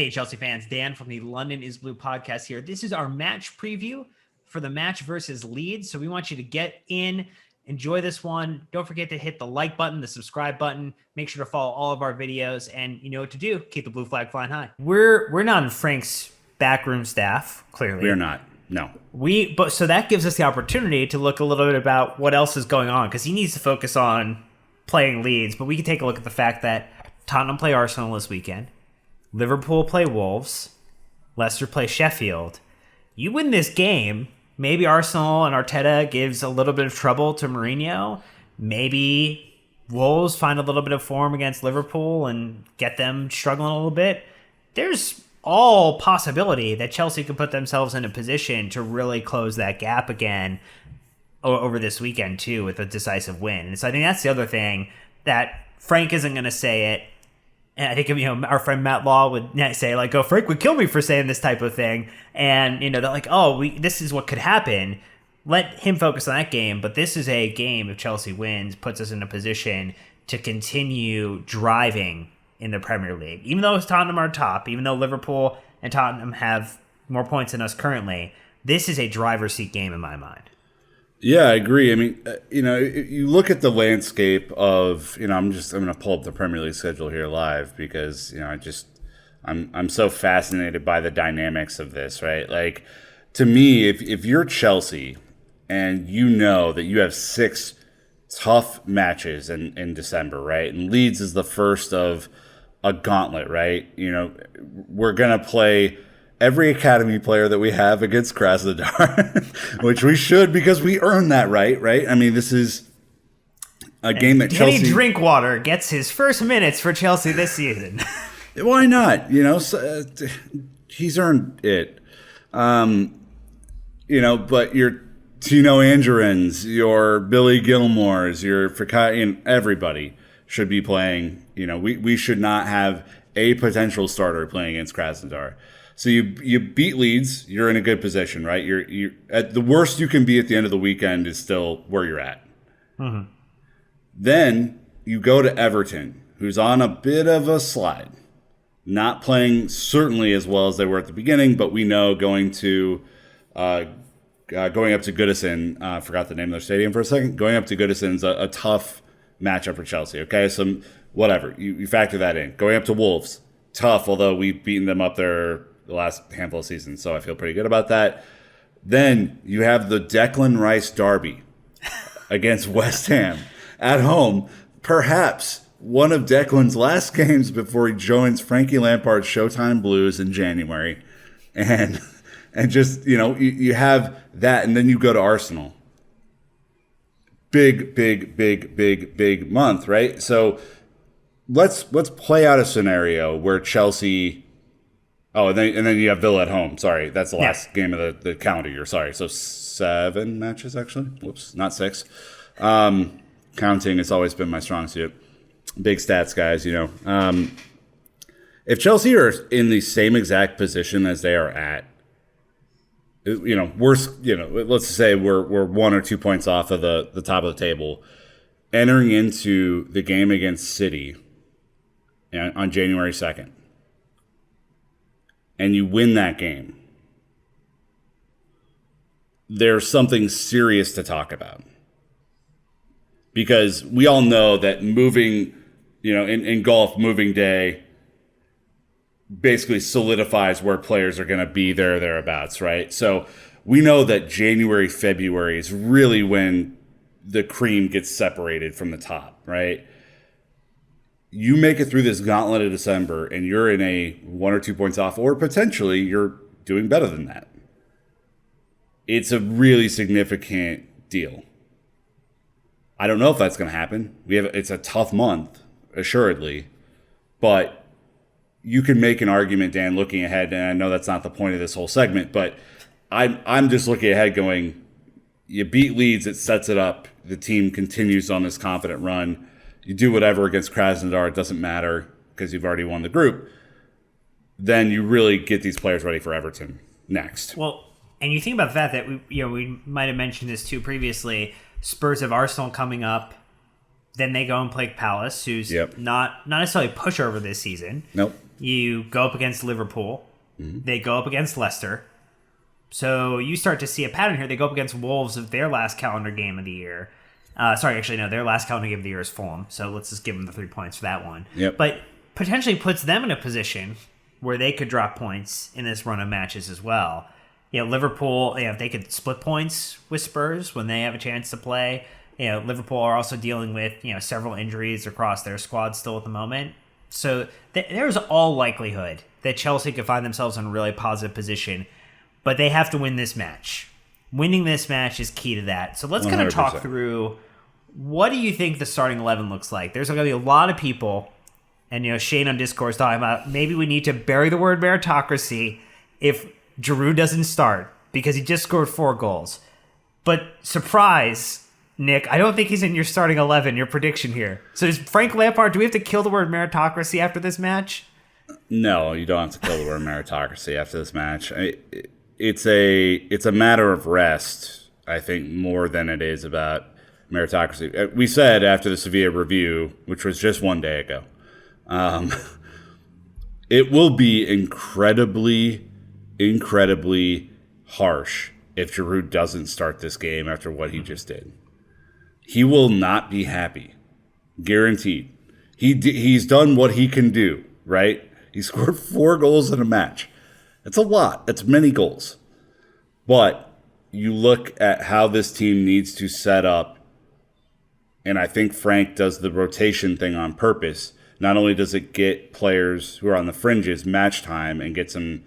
Hey, Chelsea fans, Dan from the London is Blue podcast here. This is our match preview for the match versus Leeds. So we want you to get in, enjoy this one. Don't forget to hit the like button, the subscribe button. Make sure to follow all of our videos, and you know what to do. Keep the blue flag flying high. We're not in Frank's backroom staff, clearly. We're not. No. So that gives us the opportunity to look a little bit about what else is going on, because he needs to focus on playing Leeds. But we can take a look at the fact that Tottenham play Arsenal this weekend. Liverpool play Wolves. Leicester play Sheffield. You win this game, maybe Arsenal and Arteta gives a little bit of trouble to Mourinho. Maybe Wolves find a little bit of form against Liverpool and get them struggling a little bit. There's all possibility that Chelsea could put themselves in a position to really close that gap again over this weekend too, with a decisive win. And so I think that's the other thing, that Frank isn't going to say it. And I think, our friend Matt Law would say, like, oh, Frank would kill me for saying this type of thing. And, they're like, this is what could happen. Let him focus on that game. But this is a game, if Chelsea wins, puts us in a position to continue driving in the Premier League. Even though Tottenham are top, even though Liverpool and Tottenham have more points than us currently, this is a driver's seat game in my mind. Yeah, I agree. I mean, you look at the landscape of, I'm going to pull up the Premier League schedule here live because, I'm so fascinated by the dynamics of this, right? Like, to me, if you're Chelsea and you know that you have 6 tough matches in December, right? And Leeds is the first of a gauntlet, right? We're going to play every academy player that we have against Krasnodar, which we should, because we earned that right? I mean, this is a game that Chelsea... Danny Drinkwater gets his first minutes for Chelsea this season. Why not? He's earned it. But your Tino Angerins, your Billy Gilmores, your everybody should be playing. We should not have a potential starter playing against Krasnodar. So you beat Leeds, you're in a good position, right? You're at the worst you can be at the end of the weekend is still where you're at. Mm-hmm. Then you go to Everton, who's on a bit of a slide, not playing certainly as well as they were at the beginning, but we know going up to Goodison, I forgot the name of their stadium for a second. Going up to Goodison's a tough matchup for Chelsea. Okay, so whatever you factor that in. Going up to Wolves, tough, although we've beaten them up there the last handful of seasons, so I feel pretty good about that. Then you have the Declan Rice derby against West Ham at home, perhaps one of Declan's last games before he joins Frankie Lampard's Showtime Blues in January. And just, you have that, and then you go to Arsenal. Big month, right? So let's play out a scenario where Chelsea... Oh, and then you have Villa at home. Sorry, that's the last game of the calendar year. Sorry, so 7 matches, actually. Whoops, not 6. Counting has always been my strong suit. Big stats, guys, If Chelsea are in the same exact position as they are at, let's say we're 1 or 2 points off of the top of the table, entering into the game against City on January 2nd, and you win that game, there's something serious to talk about. Because we all know that moving, in golf, moving day basically solidifies where players are going to be thereabouts, right? So we know that January, February is really when the cream gets separated from the top, right? You make it through this gauntlet of December and you're in a 1 or 2 points off, or potentially you're doing better than that. It's a really significant deal. I don't know if that's going to happen. It's a tough month, assuredly, but you can make an argument, Dan, looking ahead, and I know that's not the point of this whole segment, but I'm just looking ahead going, you beat Leeds, it sets it up. The team continues on this confident run. You do whatever against Krasnodar, it doesn't matter because you've already won the group. Then you really get these players ready for Everton next. Well, and you think about that we might have mentioned this too previously. Spurs have Arsenal coming up. Then they go and play Palace, who's not necessarily a pushover this season. Nope. You go up against Liverpool. They go up against Leicester. So you start to see a pattern here. They go up against Wolves of their last calendar game of the year. Their last calendar game of the year is Fulham. So let's just give them the 3 points for that one. Yep. But potentially puts them in a position where they could drop points in this run of matches as well. Liverpool, if they could split points with Spurs when they have a chance to play. Liverpool are also dealing with, several injuries across their squad still at the moment. So there's all likelihood that Chelsea could find themselves in a really positive position, but they have to win this match. Winning this match is key to that. So let's kind of talk through, what do you think the starting 11 looks like? There's going to be a lot of people, and Shane on Discord is talking about maybe we need to bury the word meritocracy if Giroud doesn't start because he just scored 4 goals. But surprise, Nick, I don't think he's in your starting 11, your prediction here. So is Frank Lampard, do we have to kill the word meritocracy after this match? No, you don't have to kill the word meritocracy after this match. It's a matter of rest, I think, more than it is about meritocracy. We said after the Sevilla review, which was just one day ago, it will be incredibly harsh if Giroud doesn't start this game after what he just did. He will not be happy, guaranteed. He's done what he can do, right? He scored 4 goals in a match. That's a lot. That's many goals. But you look at how this team needs to set up, and I think Frank does the rotation thing on purpose. Not only does it get players who are on the fringes match time and gets them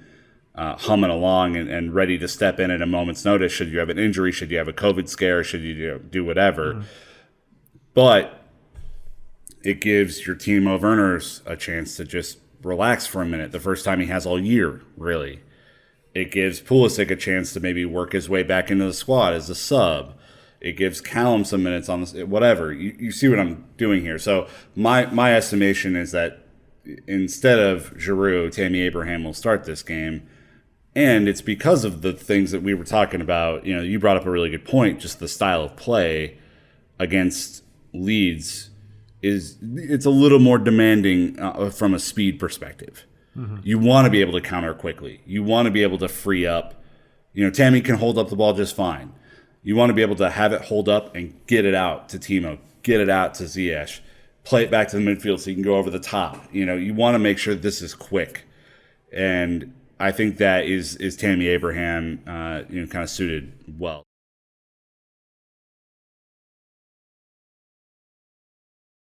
humming along and ready to step in at a moment's notice, should you have an injury, should you have a COVID scare, should you do whatever. But it gives your Timo Werners a chance to just relax for a minute, the first time he has all year, really. It gives Pulisic a chance to maybe work his way back into the squad as a sub. It gives Callum some minutes on this, whatever. You see what I'm doing here. So my estimation is that instead of Giroud, Tammy Abraham will start this game. And it's because of the things that we were talking about. You brought up a really good point, just the style of play against Leeds it's a little more demanding from a speed perspective. You want to be able to counter quickly. You want to be able to free up. Tammy can hold up the ball just fine. You want to be able to have it hold up and get it out to Timo, get it out to Ziyech, play it back to the midfield so you can go over the top. You want to make sure this is quick. And I think that is Tammy Abraham kind of suited well.